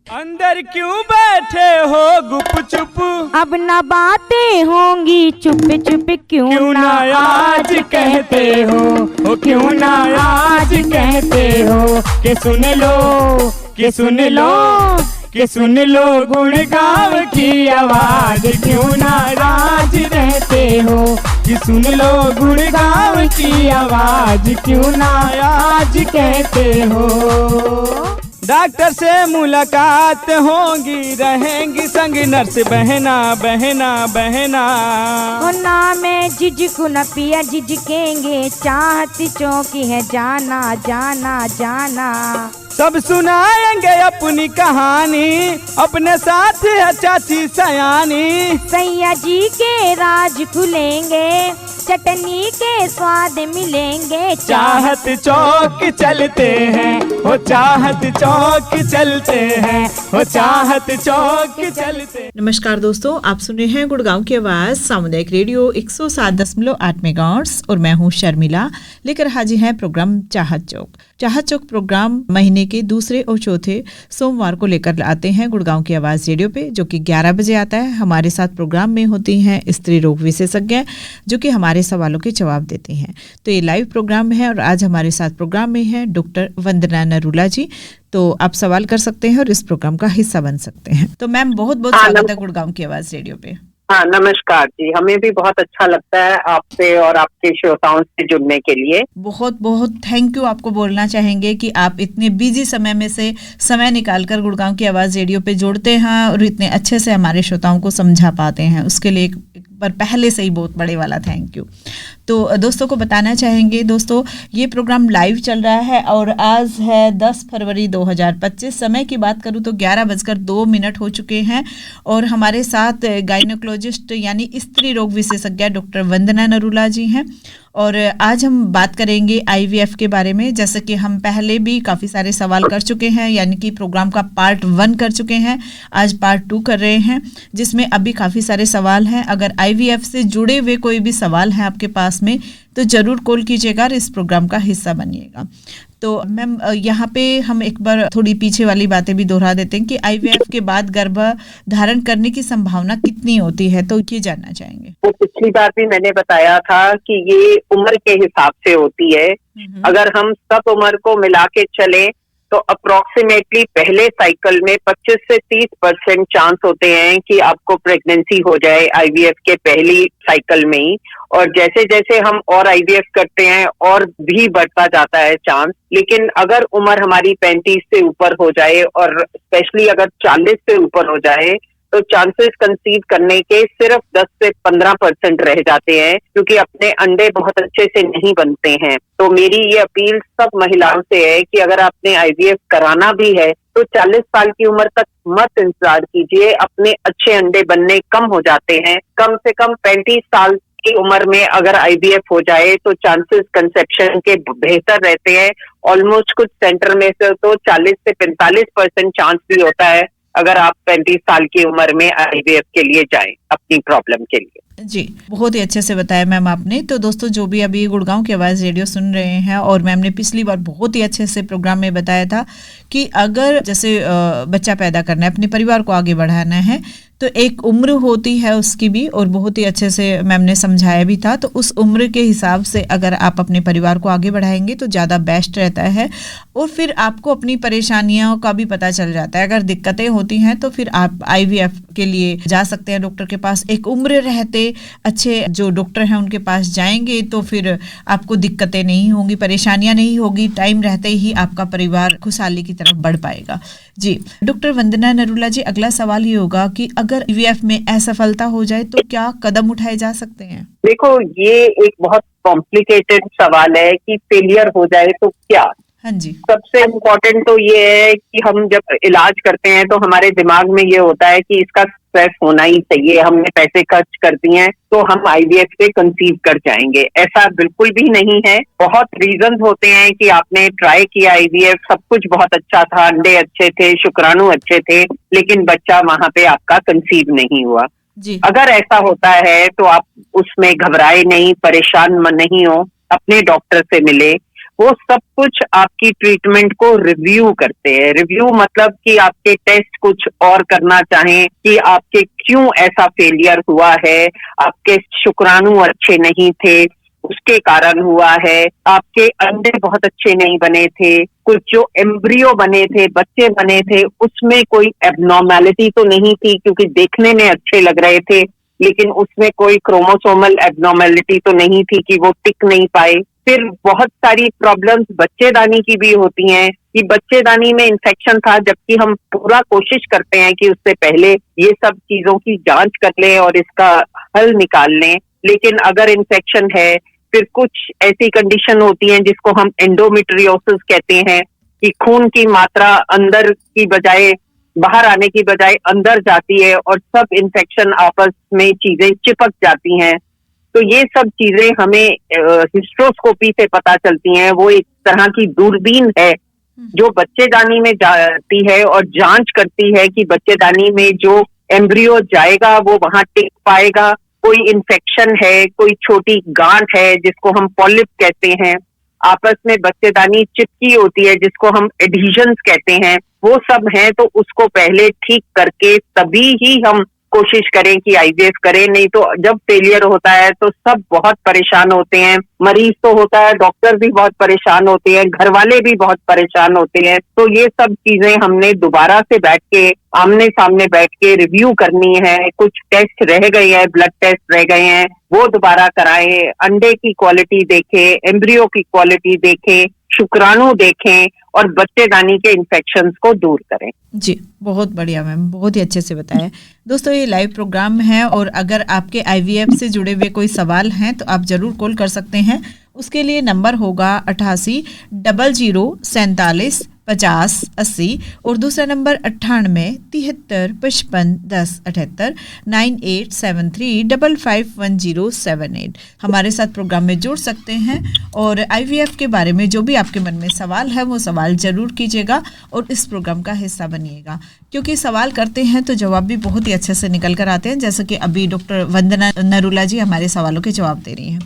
अंदर क्यों बैठे हो गुप चुप, अब ना बातें होंगी चुप चुप, क्यों ना आज कहते हो, क्यों ना आज कहते हो कि सुन लो, कि सुन लो, कि सुन लो गुड़गांव की आवाज, क्यों नाराज रहते हो कि सुन लो गुड़गांव की आवाज, क्यों नाराज कहते हो। डॉक्टर से मुलाकात होगी, रहेंगी संग नर्स बहना बहना बहना, ओ ना मैं झिझकू न पिया झिझकेंगे, चाहत चौकी है जाना जाना जाना। सब सुनाएंगे अपनी कहानी, अपने साथ है चाची सयानी, सैया जी के राज खुलेंगे, चटनी के स्वाद मिलेंगे, चाहत चौक चलते हैं, वो चाहत चौक चलते हैं, वो चाहत चौक चलते। नमस्कार दोस्तों, आप सुन रहे हैं गुड़गांव की आवाज सामुदायिक रेडियो 107.8 मेगाहर्ट्ज और मैं हूं शर्मिला, लेकर हाजिर हैं प्रोग्राम चाहत चौक। चाहत चौक प्रोग्राम महीने के दूसरे और चौथे सोमवार को लेकर आते हैं गुड़गांव की आवाज रेडियो पे, जो कि 11 बजे आता है। हमारे साथ प्रोग्राम में होती हैं स्त्री रोग विशेषज्ञ, जो कि हमारे सवालों के जवाब देती हैं। तो ये लाइव प्रोग्राम है और आज हमारे साथ प्रोग्राम में है डॉक्टर वंदना नरूला जी। तो आप सवाल कर सकते हैं और इस प्रोग्राम का हिस्सा बन सकते हैं। तो मैम बहुत बहुत स्वागत है गुड़गांव की आवाज रेडियो पे। हाँ, नमस्कार जी। हमें भी बहुत अच्छा लगता है आपसे और आपके श्रोताओं से जुड़ने के लिए। बहुत बहुत थैंक यू आपको बोलना चाहेंगे कि आप इतने बिजी समय में से समय निकालकर गुड़गांव की आवाज रेडियो पे जोड़ते हैं और इतने अच्छे से हमारे श्रोताओं को समझा पाते हैं। उसके लिए एक बार पहले से ही बहुत बड़े वाला थैंक यू। तो दोस्तों को बताना चाहेंगे, दोस्तों ये प्रोग्राम लाइव चल रहा है और आज है 10 फरवरी 2025। समय की बात करूँ तो 11:02 हो चुके हैं और हमारे साथ गायनोकोलॉजिस्ट यानी स्त्री रोग विशेषज्ञ डॉक्टर वंदना नरूला जी हैं। और आज हम बात करेंगे IVF के बारे में। जैसे कि हम पहले भी काफ़ी सारे सवाल कर चुके हैं, यानी कि प्रोग्राम का पार्ट 1 कर चुके हैं, आज पार्ट 2 कर रहे हैं, जिसमें अभी काफ़ी सारे सवाल हैं। अगर IVF से जुड़े हुए कोई भी सवाल हैं आपके पास में तो ज़रूर कॉल कीजिएगा और इस प्रोग्राम का हिस्सा बनिएगा। तो मैम यहाँ पे हम एक बार थोड़ी पीछे वाली बातें भी दोहरा देते हैं कि IVF के बाद गर्भ धारण करने की संभावना कितनी होती है, तो ये जानना चाहेंगे। वो पिछली बार भी मैंने बताया था कि ये उम्र के हिसाब से होती है। अगर हम सब उम्र को मिला के चले तो अप्रोक्सीमेटली पहले साइकिल में 25 से 30% चांस होते हैं कि आपको प्रेगनेंसी हो जाए IVF के पहली साइकिल में ही। और जैसे जैसे हम और IVF करते हैं और भी बढ़ता जाता है चांस। लेकिन अगर उम्र हमारी 35 से ऊपर हो जाए और स्पेशली अगर 40 से ऊपर हो जाए तो चांसेस कंसीव करने के सिर्फ 10 से 15% रह जाते हैं, क्योंकि अपने अंडे बहुत अच्छे से नहीं बनते हैं। तो मेरी ये अपील सब महिलाओं से है कि अगर आपने IVF कराना भी है तो 40 साल की उम्र तक मत इंतजार कीजिए। अपने अच्छे अंडे बनने कम हो जाते हैं। कम से कम 35 साल की उम्र में अगर IVF हो जाए तो चांसेस कंसेप्शन के बेहतर रहते हैं। ऑलमोस्ट कुछ सेंटर में से तो 40 से 45% चांस भी होता है अगर आप 35 साल की उम्र में IVF के लिए जाएं अपनी प्रॉब्लम के लिए। जी, बहुत ही अच्छे से बताया मैम आपने। तो दोस्तों जो भी अभी गुड़गांव की आवाज़ रेडियो सुन रहे हैं, और मैम ने पिछली बार बहुत ही अच्छे से प्रोग्राम में बताया था कि अगर जैसे बच्चा पैदा करना है, अपने परिवार को आगे बढ़ाना है, तो एक उम्र होती है उसकी भी, और बहुत ही अच्छे से मैम ने समझाया भी था। तो उस उम्र के हिसाब से अगर आप अपने परिवार को आगे बढ़ाएंगे तो ज़्यादा बेस्ट रहता है, और फिर आपको अपनी परेशानियों का भी पता चल जाता है। अगर दिक्कतें होती हैं तो फिर आप IVF के लिए जा सकते हैं डॉक्टर के पास। एक उम्र रहते अच्छे जो डॉक्टर हैं उनके पास जाएंगे तो फिर आपको दिक्कतें नहीं होंगी, परेशानियां नहीं होगी। टाइम रहते ही आपका परिवार खुशहाली की तरफ बढ़ पाएगा। जी डॉक्टर वंदना नरूला जी, अगला सवाल ये होगा कि अगर IVF में असफलता हो जाए तो क्या कदम उठाए जा सकते हैं? देखो, ये एक बहुत कॉम्प्लिकेटेड सवाल है कि फेलियर हो जाए तो क्या। हाँ जी। सबसे इम्पोर्टेंट तो ये है कि हम जब इलाज करते हैं तो हमारे दिमाग में ये होता है कि इसका सक्सेस होना ही चाहिए। हमने पैसे खर्च कर दिए हैं तो हम IVF से कंसीव कर जाएंगे। ऐसा बिल्कुल भी नहीं है। बहुत रीजंस होते हैं कि आपने ट्राई किया IVF, सब कुछ बहुत अच्छा था, अंडे अच्छे थे, शुक्राणु अच्छे थे, लेकिन बच्चा वहां पे आपका कंसीव नहीं हुआ। जी। अगर ऐसा होता है तो आप उसमें घबराए नहीं, परेशान नहीं हो, अपने डॉक्टर से मिले। वो सब कुछ आपकी ट्रीटमेंट को रिव्यू करते हैं। रिव्यू मतलब कि आपके टेस्ट कुछ और करना चाहें कि आपके क्यों ऐसा फेलियर हुआ है, आपके शुक्राणु अच्छे नहीं थे उसके कारण हुआ है, आपके अंडे बहुत अच्छे नहीं बने थे, कुछ जो एम्ब्रियो बने थे, बच्चे बने थे, उसमें कोई एबनॉर्मेलिटी तो नहीं थी क्योंकि देखने में अच्छे लग रहे थे, लेकिन उसमें कोई क्रोमोसोमल एबनॉर्मेलिटी तो नहीं थी कि वो टिक नहीं पाए। फिर बहुत सारी प्रॉब्लम्स बच्चेदानी की भी होती हैं कि बच्चेदानी में इन्फेक्शन था, जबकि हम पूरा कोशिश करते हैं कि उससे पहले ये सब चीजों की जांच कर लें और इसका हल निकाल लें, लेकिन अगर इन्फेक्शन है, फिर कुछ ऐसी कंडीशन होती हैं जिसको हम एंडोमेट्रियोसिस कहते हैं कि खून की मात्रा अंदर की बजाय बाहर आने की बजाय अंदर जाती है और सब इन्फेक्शन आपस में चीजें चिपक जाती हैं। तो ये सब चीजें हमें हिस्ट्रोस्कोपी से पता चलती हैं। वो एक तरह की दूरबीन है जो बच्चेदानी में जाती है और जांच करती है कि बच्चेदानी में जो एम्ब्रियो जाएगा वो वहां टिक पाएगा, कोई इन्फेक्शन है, कोई छोटी गांठ है जिसको हम पॉलिप कहते हैं, आपस में बच्चेदानी चिपकी होती है जिसको हम एडिशंस कहते हैं, वो सब हैं। तो उसको पहले ठीक करके तभी ही हम कोशिश करें कि आईवीएफ करें, नहीं तो जब फेलियर होता है तो सब बहुत परेशान होते हैं, मरीज तो होता है, डॉक्टर भी बहुत परेशान होते हैं, घर वाले भी बहुत परेशान होते हैं। तो ये सब चीजें हमने दोबारा से बैठ के आमने सामने बैठ के रिव्यू करनी है। कुछ टेस्ट रह गए हैं, ब्लड टेस्ट रह गए हैं, वो दोबारा कराएं, अंडे की क्वालिटी देखें, एम्ब्रियो की क्वालिटी देखें, शुक्राणु देखें और बच्चेदानी के इन्फेक्शंस को दूर करें। जी, बहुत बढ़िया मैम, बहुत ही अच्छे से बताया। दोस्तों, ये लाइव प्रोग्राम है और अगर आपके आईवीएफ से जुड़े हुए कोई सवाल हैं तो आप ज़रूर कॉल कर सकते हैं। उसके लिए नंबर होगा 88 00 47 50 80 और दूसरा नंबर 98 73 55 10 78 9873551078। हमारे साथ प्रोग्राम में जुड़ सकते हैं और आईवीएफ के बारे में जो भी आपके मन में सवाल है वो सवाल ज़रूर कीजिएगा और इस प्रोग्राम का हिस्सा बनिएगा, क्योंकि सवाल करते हैं तो जवाब भी बहुत ही अच्छे से निकल कर आते हैं, जैसे कि अभी डॉक्टर वंदना नरूला जी हमारे सवालों के जवाब दे रही हैं।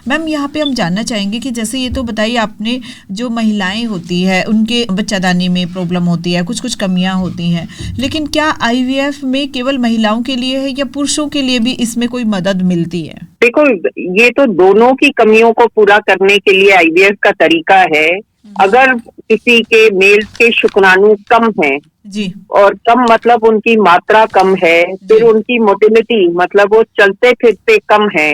मैम, यहाँ पे हम जानना चाहेंगे कि जैसे ये तो बताइए आपने, जो महिलाएं होती है उनके बच्चादानी में प्रॉब्लम होती है, कुछ कुछ कमियां होती हैं, लेकिन क्या आईवीएफ में केवल महिलाओं के लिए है या पुरुषों के लिए भी इसमें कोई मदद मिलती है? देखो, ये तो दोनों की कमियों को पूरा करने के लिए आईवीएफ का तरीका है। अगर किसी के मेल के शुक्राणु कम हैं जी, और कम मतलब उनकी मात्रा कम है, फिर उनकी मोटिलिटी मतलब वो चलते फिरते कम है,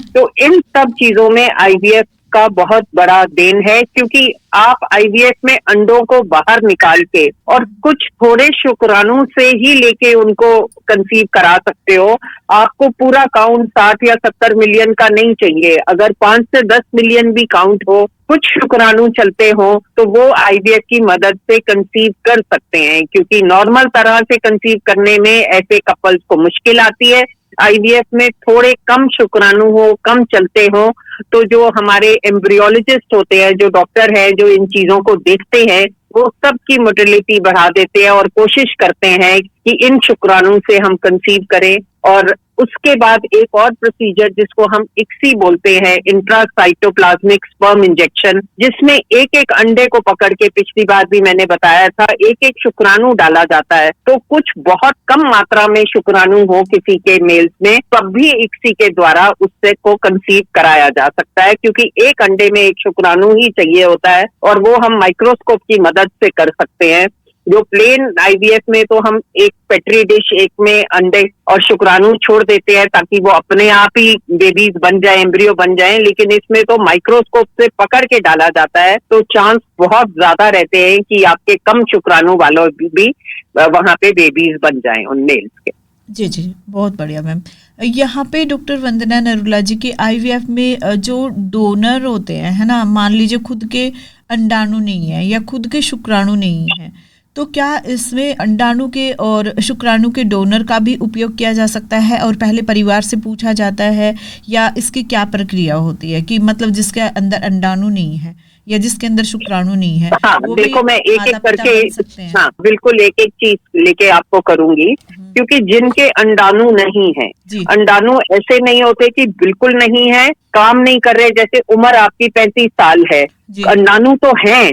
तो इन सब चीजों में आईवीएफ का बहुत बड़ा देन है, क्योंकि आप आईवीएफ में अंडों को बाहर निकाल के और कुछ थोड़े शुक्राणु से ही लेके उनको कंसीव करा सकते हो। आपको पूरा काउंट 60 या 70 मिलियन का नहीं चाहिए। अगर 5 से 10 मिलियन भी काउंट हो, कुछ शुक्राणु चलते हो, तो वो आईवीएफ की मदद से कंसीव कर सकते हैं, क्योंकि नॉर्मल तरह से कंसीव करने में ऐसे कपल्स को मुश्किल आती है। आईवीएफ में थोड़े कम शुक्राणु हो, कम चलते हो, तो जो हमारे एम्ब्रियोलॉजिस्ट होते हैं, जो डॉक्टर है, जो इन चीजों को देखते हैं, वो सबकी मोटिलिटी बढ़ा देते हैं और कोशिश करते हैं कि इन शुक्राणु से हम कंसीव करें। और उसके बाद एक और प्रोसीजर जिसको हम ICSI बोलते हैं, इंट्रासाइटोप्लाज्मिक स्पर्म इंजेक्शन, जिसमें एक एक अंडे को पकड़ के, पिछली बार भी मैंने बताया था, एक एक शुक्राणु डाला जाता है। तो कुछ बहुत कम मात्रा में शुक्राणु हो किसी के मेल्स में, तब भी ICSI के द्वारा उससे को कंसीव कराया जा सकता है, क्योंकि एक अंडे में एक शुक्राणु ही चाहिए होता है और वो हम माइक्रोस्कोप की मदद से कर सकते हैं। जो प्लेन आईवीएफ में तो हम एक पेट्री डिश, एक में अंडे और शुक्राणु छोड़ देते हैं ताकि वो अपने आप ही बेबीज बन जाए, एम्ब्रियो बन जाए, लेकिन इसमें तो माइक्रोस्कोप से पकड़ के डाला जाता है, तो चांस बहुत ज्यादा रहते हैं कि आपके कम शुक्राणु वालों भी वहां पे बेबीज बन जाएं उन मेल्स के। जी जी, बहुत बढ़िया मैम। यहाँ पे डॉक्टर वंदना नरूला जी के आईवीएफ में जो डोनर होते हैं, है ना, मान लीजिए खुद के अंडाणु नहीं है या खुद के शुक्राणु नहीं है, तो क्या इसमें अंडाणु के और शुक्राणु के डोनर का भी उपयोग किया जा सकता है और पहले परिवार से पूछा जाता है, या इसकी क्या प्रक्रिया होती है कि मतलब जिसके अंदर अंडाणु नहीं है या जिसके अंदर शुक्राणु नहीं है, हाँ, वो भी देखो मैं एक एक माता-पिता करके, बन सकते हैं? हाँ बिल्कुल एक एक चीज लेके आपको करूंगी, क्योंकि जिनके अंडाणु नहीं है, जी। अंडाणु ऐसे नहीं होते कि बिल्कुल नहीं है, काम नहीं कर रहे, जैसे उम्र आपकी 35 साल है, जी। अंडाणु तो हैं,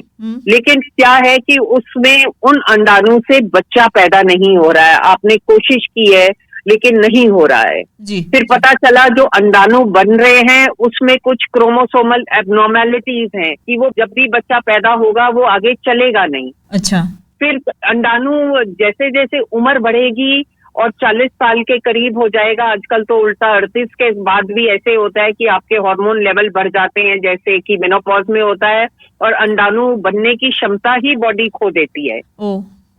लेकिन क्या है कि उसमें उन अंडाणु से बच्चा पैदा नहीं हो रहा है, आपने कोशिश की है लेकिन नहीं हो रहा है। जी। फिर पता चला जो अंडाणु बन रहे हैं उसमें कुछ क्रोमोसोमल एब्नॉर्मेलिटीज हैं कि वो जब भी बच्चा पैदा होगा वो आगे चलेगा नहीं। अच्छा। फिर अंडाणु जैसे जैसे उम्र बढ़ेगी और 40 साल के करीब हो जाएगा, आजकल तो उल्टा 38 के बाद भी ऐसे होता है कि आपके हार्मोन लेवल बढ़ जाते हैं, जैसे कि मेनोपॉज में होता है, और अंडाणु बनने की क्षमता ही बॉडी खो देती है।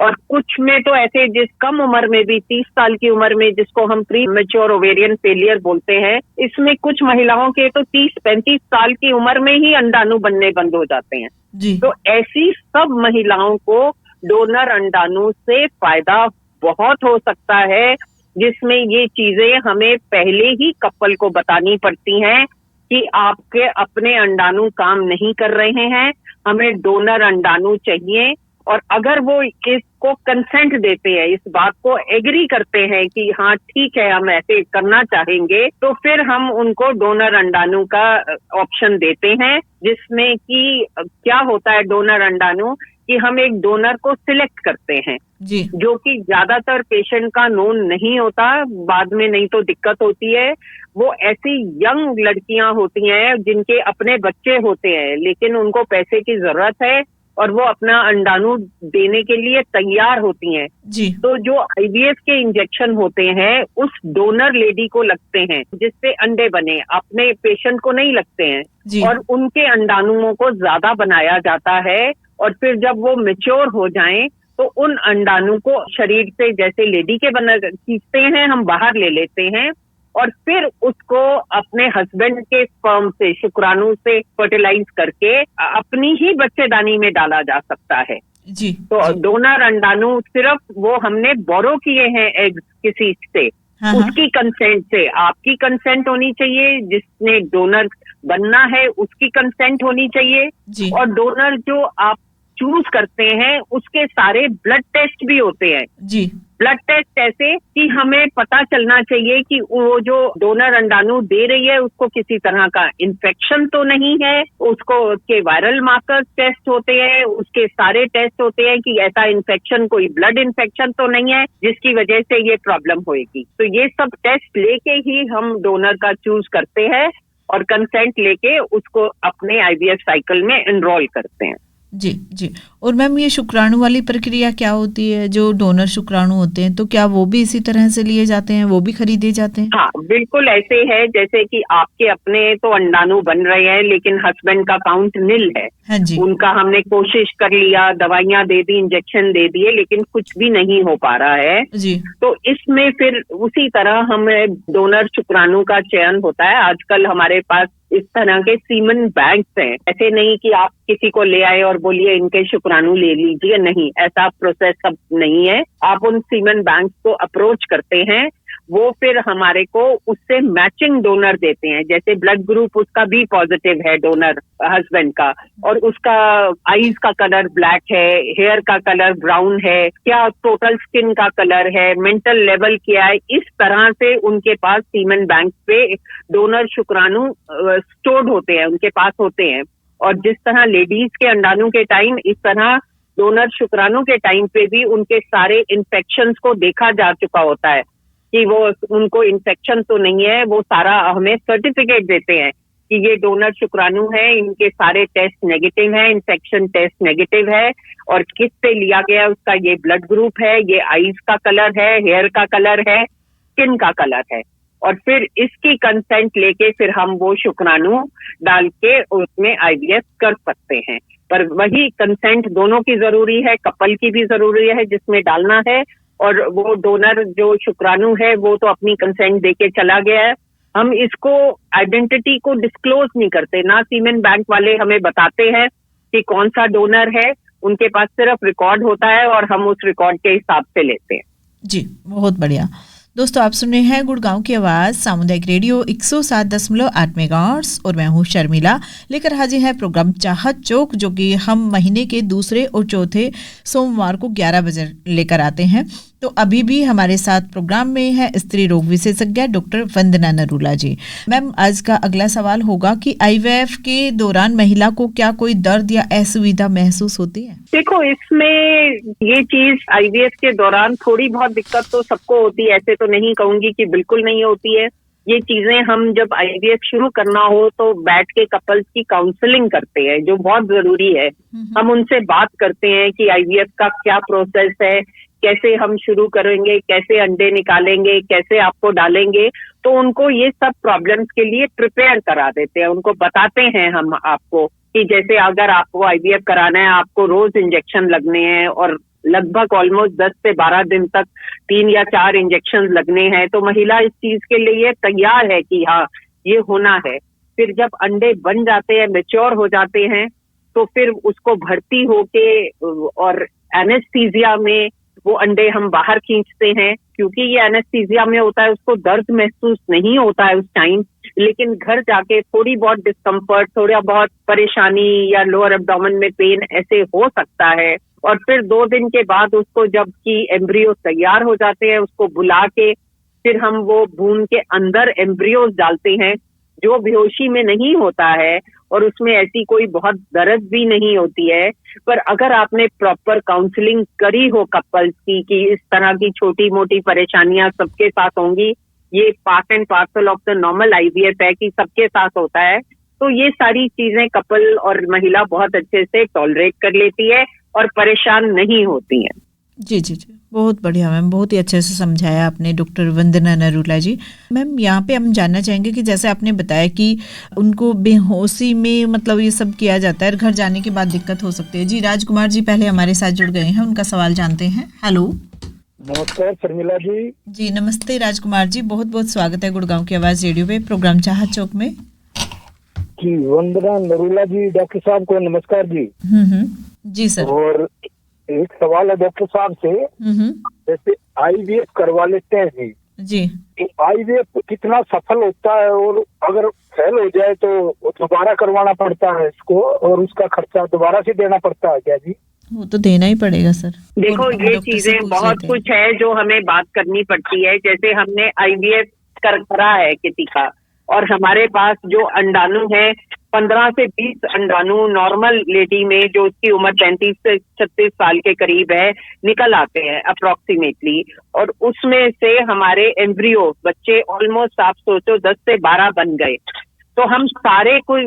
और कुछ में तो ऐसे जिस कम उम्र में भी 30 साल की उम्र में, जिसको हम प्री मैच्योर ओवेरियन फेलियर बोलते हैं, इसमें कुछ महिलाओं के तो 30-35 साल की उम्र में ही अंडाणु बनने बंद हो जाते हैं जी। तो ऐसी सब महिलाओं को डोनर अंडाणु से फायदा बहुत हो सकता है, जिसमें ये चीजें हमें पहले ही कपल को बतानी पड़ती हैं कि आपके अपने अंडाणु काम नहीं कर रहे हैं, हमें डोनर अंडाणु चाहिए। और अगर वो इसको कंसेंट देते हैं, इस बात को एग्री करते हैं कि हाँ ठीक है हम ऐसे करना चाहेंगे, तो फिर हम उनको डोनर अंडाणु का ऑप्शन देते हैं, जिसमें कि क्या होता है डोनर अंडाणु कि हम एक डोनर को सिलेक्ट करते हैं जी। जो कि ज्यादातर पेशेंट का नोन नहीं होता, बाद में नहीं तो दिक्कत होती है। वो ऐसी यंग लड़कियां होती हैं जिनके अपने बच्चे होते हैं, लेकिन उनको पैसे की जरूरत है और वो अपना अंडाणु देने के लिए तैयार होती हैं जी। तो जो आईवीएफ के इंजेक्शन होते हैं उस डोनर लेडी को लगते हैं, जिससे अंडे बने, अपने पेशेंट को नहीं लगते हैं जी। और उनके अंडाणुओं को ज्यादा बनाया जाता है। और फिर जब वो मैच्योर हो जाएं तो उन अंडाणु को शरीर से जैसे लेडी के बना खींचते हैं, हम बाहर ले लेते हैं और फिर उसको अपने हस्बैंड के स्पर्म से, शुक्राणु से फर्टिलाइज करके अपनी ही बच्चेदानी में डाला जा सकता है जी। तो जी। डोनर अंडाणु सिर्फ वो हमने बोरो किए हैं एग्स किसी से, हाँ। उसकी कंसेंट से, आपकी कंसेंट होनी चाहिए, जिसने डोनर बनना है उसकी कंसेंट होनी चाहिए जी। और डोनर जो आप चूज करते हैं उसके सारे ब्लड टेस्ट भी होते हैं जी। ब्लड टेस्ट ऐसे कि हमें पता चलना चाहिए कि वो जो डोनर अंडाणु दे रही है उसको किसी तरह का इन्फेक्शन तो नहीं है, उसको उसके वायरल मार्कर्स टेस्ट होते हैं, उसके सारे टेस्ट होते हैं कि ऐसा इन्फेक्शन, कोई ब्लड इन्फेक्शन तो नहीं है जिसकी वजह से ये प्रॉब्लम होएगी। तो ये सब टेस्ट लेके ही हम डोनर का चूज करते हैं और कंसेंट लेके उसको अपने आईवीएफ साइकिल में एनरोल करते हैं। जी जी। और मैम ये शुक्राणु वाली प्रक्रिया क्या होती है? जो डोनर शुक्राणु होते हैं तो क्या वो भी इसी तरह से लिए जाते हैं, वो भी खरीदे जाते हैं? हाँ बिल्कुल ऐसे है, जैसे कि आपके अपने तो अंडाणु बन रहे हैं लेकिन हस्बैंड का काउंट निल है। हाँ जी। उनका हमने कोशिश कर लिया, दवाइयां दे दी, इंजेक्शन दे दिए, लेकिन कुछ भी नहीं हो पा रहा है जी। तो इसमें फिर उसी तरह हमें डोनर शुक्राणु का चयन होता है। आजकल हमारे पास इस तरह के सीमन बैंक्स हैं, ऐसे नहीं कि आप किसी को ले आए और बोलिए इनके शुक्राणु ले लीजिए, नहीं, ऐसा प्रोसेस सब नहीं है। आप उन सीमन बैंक्स को अप्रोच करते हैं, वो फिर हमारे को उससे मैचिंग डोनर देते हैं, जैसे ब्लड ग्रुप उसका भी पॉजिटिव है डोनर हस्बैंड का, और उसका आईज का कलर ब्लैक है, हेयर का कलर ब्राउन है, क्या टोटल स्किन का कलर है, मेंटल लेवल क्या है, इस तरह से उनके पास सीमन बैंक पे डोनर शुक्राणु स्टोर्ड होते हैं, उनके पास होते हैं। और जिस तरह लेडीज के अंडाणु के टाइम, इस तरह डोनर शुक्राणु के टाइम पे भी उनके सारे इन्फेक्शंस को देखा जा चुका होता है कि वो उनको इन्फेक्शन तो नहीं है, वो सारा हमें सर्टिफिकेट देते हैं कि ये डोनर शुक्राणु है, इनके सारे टेस्ट नेगेटिव है, इन्फेक्शन टेस्ट नेगेटिव है, और किस से लिया गया उसका ये ब्लड ग्रुप है, ये आईज का कलर है, हेयर का कलर है, स्किन का कलर है। और फिर इसकी कंसेंट लेके फिर हम वो शुक्राणु डाल के उसमें आईवीएफ कर सकते हैं। पर वही कंसेंट दोनों की जरूरी है, कपल की भी जरूरी है जिसमें डालना है, और वो डोनर जो शुक्राणु है वो तो अपनी कंसेंट देके चला गया है। हम इसको आइडेंटिटी को डिस्क्लोज नहीं करते, ना सीमेन बैंक वाले हमें बताते हैं कि कौन सा डोनर है, उनके पास सिर्फ रिकॉर्ड होता है और हम उस रिकॉर्ड के हिसाब से लेते हैं। जी, बहुत बढ़िया। दोस्तों आप सुन रहे हैं गुड़गांव की आवाज सामुदायिक रेडियो 107.8 मेगाहर्ट्ज और मैं हूं शर्मिला। लेकर हाजिर है प्रोग्राम चाहत चौक, जो कि हम महीने के दूसरे और चौथे सोमवार को 11 बजे लेकर आते हैं। तो अभी भी हमारे साथ प्रोग्राम में है स्त्री रोग विशेषज्ञ डॉक्टर वंदना नरूला जी। मैम, आज का अगला सवाल होगा कि आईवीएफ के दौरान महिला को क्या कोई दर्द या असुविधा महसूस होती है? देखो, इसमें ये चीज आईवीएफ के दौरान थोड़ी बहुत दिक्कत तो सबको होती है, ऐसे तो नहीं कहूंगी कि बिल्कुल नहीं होती है। ये चीजें हम जब आईवीएफ शुरू करना हो तो बैठ के कपल्स की काउंसलिंग करते हैं, जो बहुत जरूरी है। हम उनसे बात करते हैं कि आईवीएफ का क्या प्रोसेस है, कैसे हम शुरू करेंगे, कैसे अंडे निकालेंगे, कैसे आपको डालेंगे। तो उनको ये सब प्रॉब्लम्स के लिए प्रिपेयर करा देते हैं, उनको बताते हैं हम आपको कि जैसे अगर आपको आईवीएफ कराना है, आपको रोज इंजेक्शन लगने हैं और लगभग ऑलमोस्ट 10 से 12 दिन तक 3 या 4 इंजेक्शन लगने हैं। तो महिला इस चीज के लिए तैयार है कि हाँ ये होना है। फिर जब अंडे बन जाते हैं, मैच्योर हो जाते हैं, तो फिर उसको भर्ती होके और एनेस्थीसिया में वो अंडे हम बाहर खींचते हैं। क्योंकि ये एनेस्थीसिया में होता है, उसको दर्द महसूस नहीं होता है उस टाइम, लेकिन घर जाके थोड़ी बहुत डिस्कम्फर्ट, थोड़ा बहुत परेशानी या लोअर एब्डोमेन में पेन ऐसे हो सकता है। और फिर 2 दिन के बाद उसको जबकि एम्ब्रियो तैयार हो जाते हैं, उसको बुला के फिर हम वो भ्रूण के अंदर एम्ब्रियोज डालते हैं, जो बेहोशी में नहीं होता है और उसमें ऐसी कोई बहुत दर्द भी नहीं होती है। पर अगर आपने प्रॉपर काउंसलिंग करी हो कपल्स की कि इस तरह की छोटी मोटी परेशानियां सबके साथ होंगी, ये part and parcel of the normal IVF है कि सबके साथ होता है, तो ये सारी चीजें कपल और महिला बहुत अच्छे से टॉलरेट कर लेती है और परेशान नहीं होती हैं। जी जी जी, बहुत बढ़िया मैम, बहुत ही अच्छे से समझाया आपने डॉक्टर वंदना नरूला जी। मैम, यहाँ पे हम जानना चाहेंगे कि जैसे आपने बताया कि उनको बेहोशी में मतलब ये सब किया जाता है, घर जाने के बाद दिक्कत हो सकती है। जी राजकुमार जी पहले हमारे साथ जुड़ गए हैं, उनका सवाल जानते हैं। हेलो, नमस्कार शर्मिला जी। जी नमस्ते राजकुमार जी, बहुत बहुत स्वागत है गुड़गांव की आवाज रेडियो पे प्रोग्राम चाहत चौक में। जी वंदना नरूला जी, डॉक्टर साहब को नमस्कार जी। जी सर। और एक सवाल है डॉक्टर साहब से, जैसे आईवीएफ करवा लेते हैं जी, तो आईवीएफ कितना सफल होता है और अगर फेल हो जाए तो दोबारा करवाना पड़ता है इसको और उसका खर्चा दोबारा से देना पड़ता है क्या जी? वो तो देना ही पड़ेगा सर। देखो, ये चीजें बहुत कुछ है जो हमें बात करनी पड़ती है। जैसे हमने आईवीएफ करा है किसी का, और हमारे पास जो अंडाणु है 15 से 20 अंडाणु नॉर्मल लेडी में, जो उसकी उम्र 35 से 36 साल के करीब है, निकल आते हैं अप्रोक्सीमेटली। और उसमें से हमारे एम्ब्रियो बच्चे ऑलमोस्ट आप सोचो 10 से 12 बन गए। तो हम सारे को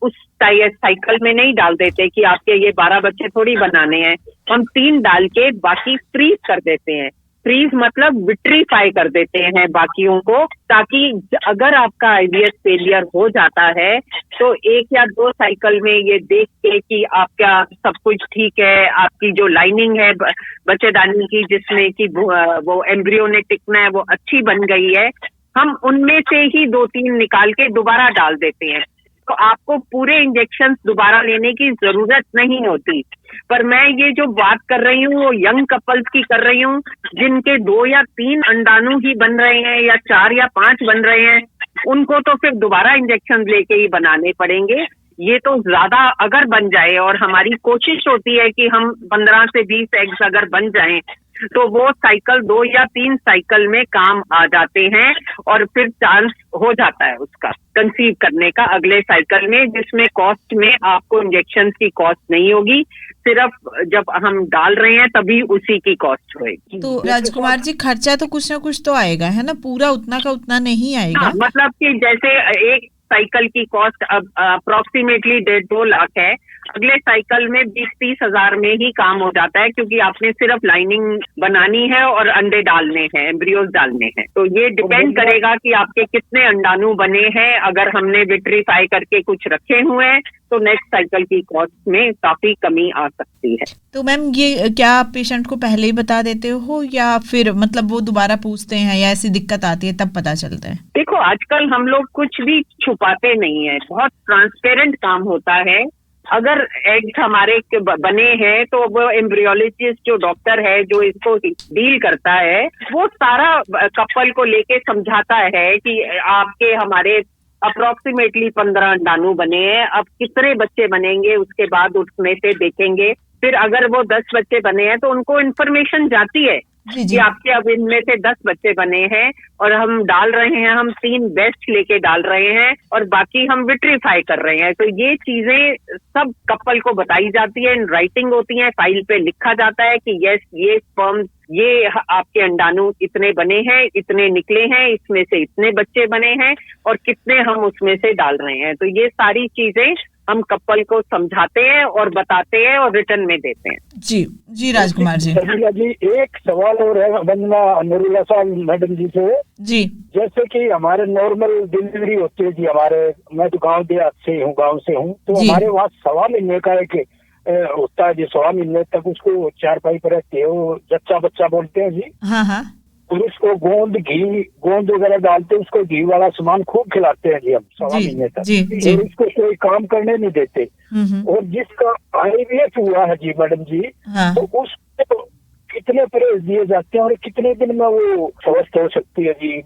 उस साइकिल में नहीं डाल देते कि आपके ये 12 बच्चे थोड़ी बनाने हैं। हम 3 डाल के बाकी फ्रीज कर देते हैं। फ्रीज मतलब विट्रीफाई कर देते हैं बाकियों को, ताकि अगर आपका आईवीएफ फेलियर हो जाता है तो 1 या 2 साइकिल में ये देख के कि आपका सब कुछ ठीक है, आपकी जो लाइनिंग है बच्चेदानी की जिसमें कि वो एम्ब्रियो ने टिकना है वो अच्छी बन गई है, हम उनमें से ही 2-3 निकाल के दोबारा डाल देते हैं। तो आपको पूरे इंजेक्शन दोबारा लेने की जरूरत नहीं होती। पर मैं ये जो बात कर रही हूँ वो यंग कपल्स की कर रही हूँ, जिनके 2 या 3 अंडाणु ही बन रहे हैं या 4 या 5 बन रहे हैं, उनको तो फिर दोबारा इंजेक्शन लेके ही बनाने पड़ेंगे। ये तो ज्यादा अगर बन जाए, और हमारी कोशिश होती है कि हम 15 से 20 एग्स अगर बन जाएं तो वो साइकिल 2 या 3 साइकिल में काम आ जाते हैं और फिर चांस हो जाता है उसका कंसीव करने का अगले साइकिल में, जिसमें कॉस्ट में आपको इंजेक्शन की कॉस्ट नहीं होगी, सिर्फ जब हम डाल रहे हैं तभी उसी की कॉस्ट होगी। तो राजकुमार जी, खर्चा तो कुछ ना कुछ तो आएगा, है ना? पूरा उतना का उतना नहीं आएगा। हाँ, मतलब कि जैसे एक साइकिल की कॉस्ट अब अप्रोक्सीमेटली 1.5-2 लाख है, अगले साइकिल में 20-30 हजार में ही काम हो जाता है, क्योंकि आपने सिर्फ लाइनिंग बनानी है और अंडे डालने हैं, एम्ब्रियोज डालने हैं। तो ये डिपेंड करेगा कि आपके कितने अंडाणु बने हैं। अगर हमने विट्रीफाई करके कुछ रखे हुए हैं तो नेक्स्ट साइकिल की कॉस्ट में काफी कमी आ सकती है। तो मैम, ये क्या आप पेशेंट को पहले ही बता देते हो या फिर मतलब वो दोबारा पूछते हैं या ऐसी दिक्कत आती है तब पता चलता है? देखो, आजकल हम लोग कुछ भी छुपाते नहीं है, बहुत ट्रांसपेरेंट काम होता है। अगर एग्स हमारे बने हैं तो वो एम्ब्रियोलॉजिस्ट जो डॉक्टर है जो इसको डील करता है वो सारा कपल को लेके समझाता है कि आपके हमारे अप्रोक्सीमेटली 15 अंडाणु बने हैं, अब कितने बच्चे बनेंगे उसके बाद उसमें से देखेंगे। फिर अगर वो 10 बच्चे बने हैं तो उनको इन्फॉर्मेशन जाती है कि आपके अब इनमें से 10 बच्चे बने हैं और हम डाल रहे हैं, हम 3 बेस्ट लेके डाल रहे हैं और बाकी हम विट्रीफाई कर रहे हैं। तो ये चीजें सब कपल को बताई जाती है, इन राइटिंग होती है, फाइल पे लिखा जाता है कि यस ये स्पर्म ये आपके अंडाणु इतने बने हैं, इतने निकले हैं, इसमें से इतने बच्चे बने हैं और कितने हम उसमें से डाल रहे हैं। तो ये सारी चीजें हम कपल को समझाते हैं और बताते हैं और रिटर्न में देते हैं। जी जी राजकुमार जी। शर्मिला जी एक सवाल और है वंदना नरूला साहब मैडम जी से। जी जैसे कि हमारे नॉर्मल डिलीवरी होती है जी, हमारे मैं तो गाँव देहात से हूँ, गाँव से हूँ, तो हमारे वहाँ 1.25 महीने का एक होता है जी, 1.25 महीने तक उसको चारपाई पर रहते है, वो जच्चा बच्चा बोलते हैं जी। हाँ हाँ। और उसको गोंद वगैरह डालते, उसको घी वाला सामान खूब खिलाते हैं जी हम 1.25 महीने तक। और उसको कोई काम करने नहीं देते। और जिसका IVF हुआ है जी मैडम जी, तो उसको कितने परहेज दिए जाते हैं और कितने दिन में वो स्वस्थ हो सकती है जी,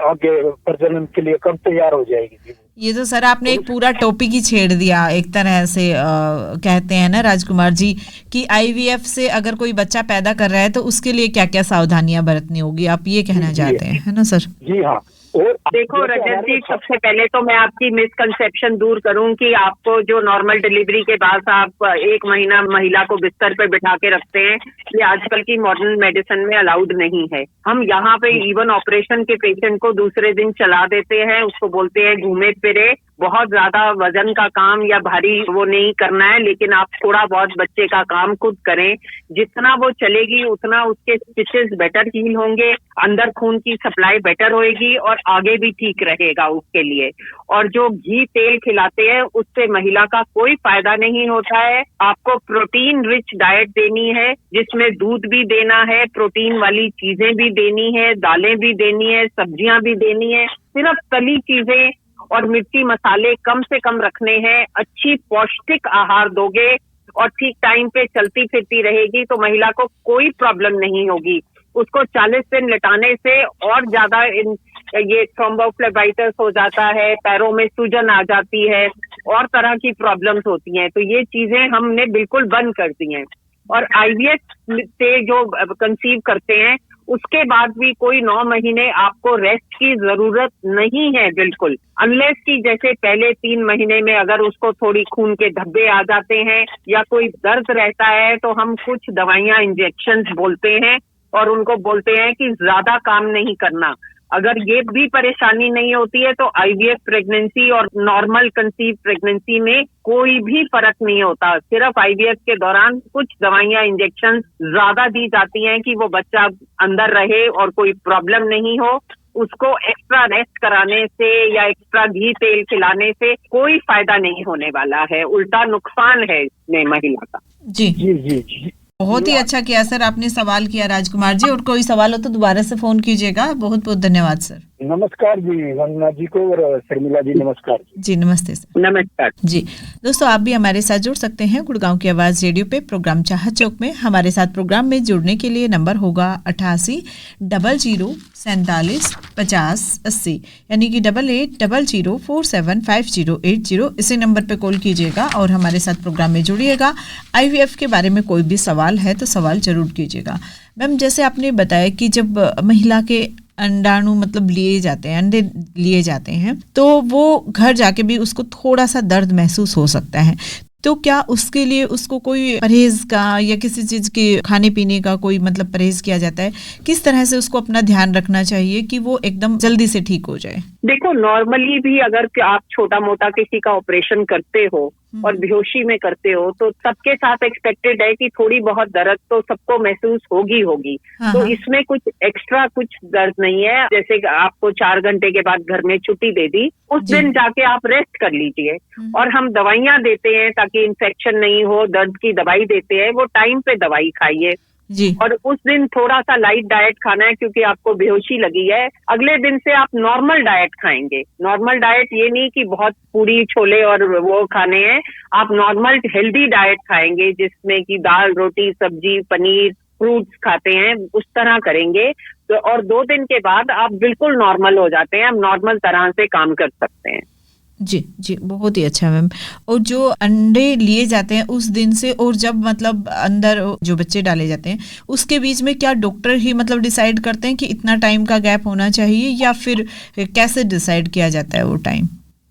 आगे प्रजनन के लिए कब तैयार हो जाएगी जी? ये तो सर आपने एक पूरा टॉपिक ही छेड़ दिया एक तरह से। कहते हैं ना राजकुमार जी कि IVF से अगर कोई बच्चा पैदा कर रहा है तो उसके लिए क्या क्या सावधानियां बरतनी होगी, आप ये कहना चाहते हैं, है ना सर? जी हाँ। देखो रजत जी, सबसे पहले तो मैं आपकी मिसकंसेप्शन दूर करूं कि आपको जो नॉर्मल डिलीवरी के बाद आप 1 महीना महिला को बिस्तर पे बिठा के रखते हैं, ये आजकल की मॉडर्न मेडिसिन में अलाउड नहीं है। हम यहाँ पे इवन ऑपरेशन के पेशेंट को दूसरे दिन चला देते हैं, उसको बोलते हैं घूमे फिरे, बहुत ज्यादा वजन का काम या भारी वो नहीं करना है, लेकिन आप थोड़ा बहुत बच्चे का काम खुद करें। जितना वो चलेगी उतना उसके स्टिचेस बेटर हील होंगे, अंदर खून की सप्लाई बेटर होएगी और आगे भी ठीक रहेगा उसके लिए। और जो घी तेल खिलाते हैं उससे महिला का कोई फायदा नहीं होता है। आपको प्रोटीन रिच डाइट देनी है जिसमें दूध भी देना है, प्रोटीन वाली चीजें भी देनी है, दालें भी देनी है, सब्जियां भी देनी है। सिर्फ तली चीजें और मिर्ची मसाले कम से कम रखने हैं। अच्छी पौष्टिक आहार दोगे और ठीक टाइम पे चलती फिरती रहेगी तो महिला को कोई प्रॉब्लम नहीं होगी। उसको 40 दिन लेटाने से और ज्यादा ये थ्रोम्बोफ्लेबाइटिस हो जाता है, पैरों में सूजन आ जाती है और तरह की प्रॉब्लम्स होती हैं। तो ये चीजें हमने बिल्कुल बंद कर दी हैं। और IVF से जो कंसीव करते हैं उसके बाद भी कोई 9 महीने आपको रेस्ट की जरूरत नहीं है बिल्कुल, अनलेस कि जैसे पहले 3 महीने में अगर उसको थोड़ी खून के धब्बे आ जाते हैं या कोई दर्द रहता है तो हम कुछ दवाइयां इंजेक्शंस बोलते हैं और उनको बोलते हैं कि ज्यादा काम नहीं करना। अगर ये भी परेशानी नहीं होती है तो IVF प्रेगनेंसी और नॉर्मल कंसीव प्रेगनेंसी में कोई भी फर्क नहीं होता। सिर्फ IVF के दौरान कुछ दवाइयां इंजेक्शन ज्यादा दी जाती हैं कि वो बच्चा अंदर रहे और कोई प्रॉब्लम नहीं हो। उसको एक्स्ट्रा रेस्ट कराने से या एक्स्ट्रा घी तेल खिलाने से कोई फायदा नहीं होने वाला है, उल्टा नुकसान है इसमें महिला का। जी जी जी जी बहुत ही अच्छा किया सर, आपने सवाल किया राजकुमार जी। और कोई सवाल हो तो दोबारा से फोन कीजिएगा। बहुत बहुत धन्यवाद सर। नमस्कार जी वंदना जी को और शर्मिला जी नमस्कार जी। नमस्ते सर। नमस्कार जी। दोस्तों आप भी हमारे साथ जुड़ सकते हैं गुड़गांव की आवाज़ रेडियो पे, प्रोग्राम चाहत चौक में। हमारे साथ प्रोग्राम में जुड़ने के लिए नंबर होगा 88 00 47 50 80, यानी कि 8800 47 5080। इसी नंबर पे कॉल कीजिएगा और हमारे साथ प्रोग्राम में जुड़िएगा। IVF के बारे में कोई भी सवाल है तो सवाल जरूर कीजिएगा। मैम जैसे आपने बताया कि जब महिला के अंडाणु मतलब लिए जाते हैं, अंडे लिए जाते हैं, तो वो घर जाके भी उसको थोड़ा सा दर्द महसूस हो सकता है। तो क्या उसके लिए उसको कोई परहेज का या किसी चीज के खाने पीने का कोई मतलब परहेज किया जाता है? किस तरह से उसको अपना ध्यान रखना चाहिए कि वो एकदम जल्दी से ठीक हो जाए? देखो नॉर्मली भी अगर आप छोटा मोटा किसी का ऑपरेशन करते हो और बेहोशी में करते हो तो सबके साथ एक्सपेक्टेड है कि थोड़ी बहुत दर्द तो सबको महसूस होगी। तो इसमें कुछ एक्स्ट्रा कुछ दर्द नहीं है। जैसे आपको 4 घंटे के बाद घर में छुट्टी दे दी, उस दिन जाके आप रेस्ट कर लीजिए। और हम दवाइयां देते हैं ताकि इन्फेक्शन नहीं हो, दर्द की दवाई देते हैं, वो टाइम पे दवाई खाइए। जी। और उस दिन थोड़ा सा लाइट डाइट खाना है क्योंकि आपको बेहोशी लगी है। अगले दिन से आप नॉर्मल डाइट खाएंगे। नॉर्मल डाइट ये नहीं कि बहुत पूरी छोले और वो खाने हैं, आप नॉर्मल हेल्दी डाइट खाएंगे जिसमें कि दाल, रोटी, सब्जी, पनीर, फ्रूट्स खाते हैं, उस तरह करेंगे तो और 2 दिन के बाद आप बिल्कुल नॉर्मल हो जाते हैं, आप नॉर्मल तरह से काम कर सकते हैं। जी जी, बहुत ही अच्छा मैम। और जो अंडे लिए जाते हैं उस दिन से और जब मतलब अंदर जो बच्चे डाले जाते हैं उसके बीच में क्या डॉक्टर ही मतलब डिसाइड करते हैं कि इतना टाइम का गैप होना चाहिए या फिर कैसे डिसाइड किया जाता है वो टाइम?